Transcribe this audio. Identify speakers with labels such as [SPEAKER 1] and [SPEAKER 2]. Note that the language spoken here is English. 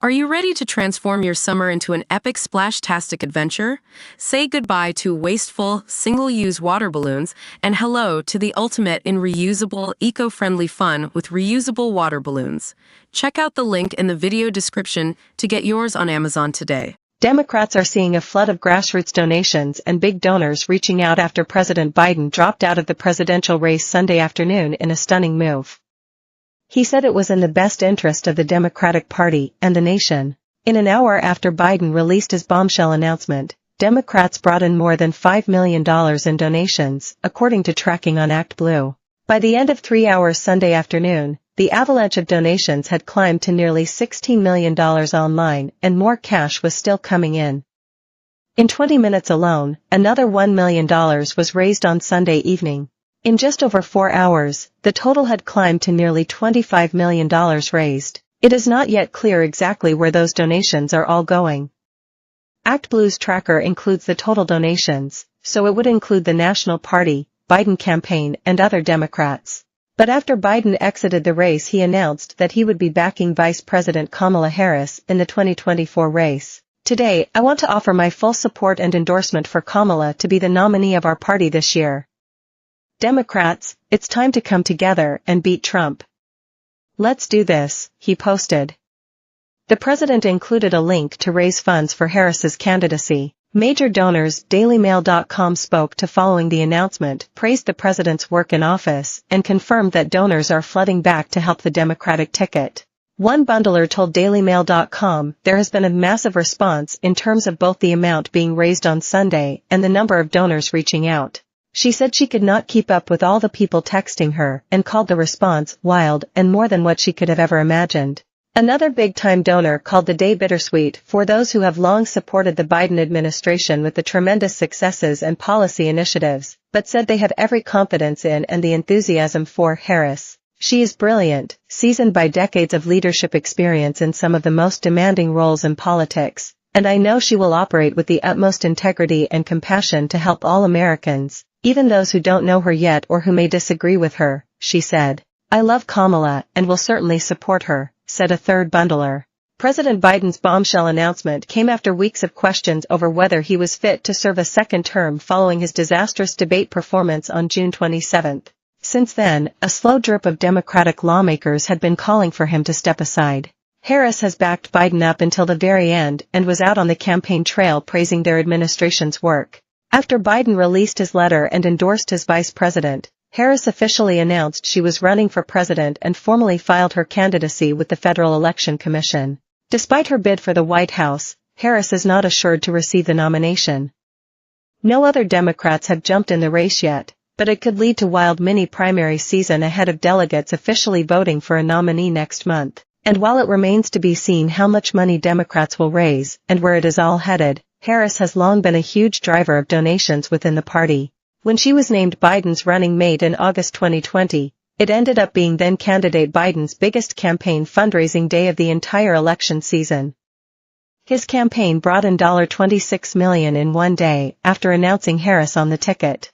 [SPEAKER 1] Are you ready to transform your summer into an epic splash-tastic adventure? Say goodbye to wasteful, single-use water balloons and hello to the ultimate in reusable, eco-friendly fun with reusable water balloons. Check out the link in the video description to get yours on Amazon today.
[SPEAKER 2] Democrats are seeing a flood of grassroots donations and big donors reaching out after President Biden dropped out of the presidential race Sunday afternoon in a stunning move. He said it was in the best interest of the Democratic Party and the nation. In an hour after Biden released his bombshell announcement, Democrats brought in more than $5 million in donations, according to tracking on ActBlue. By the end of 3 hours Sunday afternoon, the avalanche of donations had climbed to nearly $16 million online and more cash was still coming in. In 20 minutes alone, another $1 million was raised on Sunday evening. In just over 4 hours, the total had climbed to nearly $25 million raised. It is not yet clear exactly where those donations are all going. ActBlue's tracker includes the total donations, so it would include the National Party, Biden campaign, and other Democrats. But after Biden exited the race, he announced that he would be backing Vice President Kamala Harris in the 2024 race. Today, I want to offer my full support and endorsement for Kamala to be the nominee of our party this year. Democrats, it's time to come together and beat Trump. Let's do this, he posted. The president included a link to raise funds for Harris's candidacy. Major donors, DailyMail.com spoke to following the announcement, praised the president's work in office, and confirmed that donors are flooding back to help the Democratic ticket. One bundler told DailyMail.com there has been a massive response in terms of both the amount being raised on Sunday and the number of donors reaching out. She said she could not keep up with all the people texting her and called the response wild and more than what she could have ever imagined. Another big-time donor called the day bittersweet for those who have long supported the Biden administration with the tremendous successes and policy initiatives, but said they have every confidence in and the enthusiasm for Harris. She is brilliant, seasoned by decades of leadership experience in some of the most demanding roles in politics, and I know she will operate with the utmost integrity and compassion to help all Americans, even those who don't know her yet or who may disagree with her, she said. I love Kamala and will certainly support her, said a third bundler. President Biden's bombshell announcement came after weeks of questions over whether he was fit to serve a second term following his disastrous debate performance on June 27. Since then, a slow drip of Democratic lawmakers had been calling for him to step aside. Harris has backed Biden up until the very end and was out on the campaign trail praising their administration's work. After Biden released his letter and endorsed his vice president, Harris officially announced she was running for president and formally filed her candidacy with the Federal Election Commission. Despite her bid for the White House, Harris is not assured to receive the nomination. No other Democrats have jumped in the race yet, but it could lead to wild mini-primary season ahead of delegates officially voting for a nominee next month. And while it remains to be seen how much money Democrats will raise and where it is all headed, Harris has long been a huge driver of donations within the party. When she was named Biden's running mate in August 2020, it ended up being then-candidate Biden's biggest campaign fundraising day of the entire election season. His campaign brought in $26 million in one day after announcing Harris on the ticket.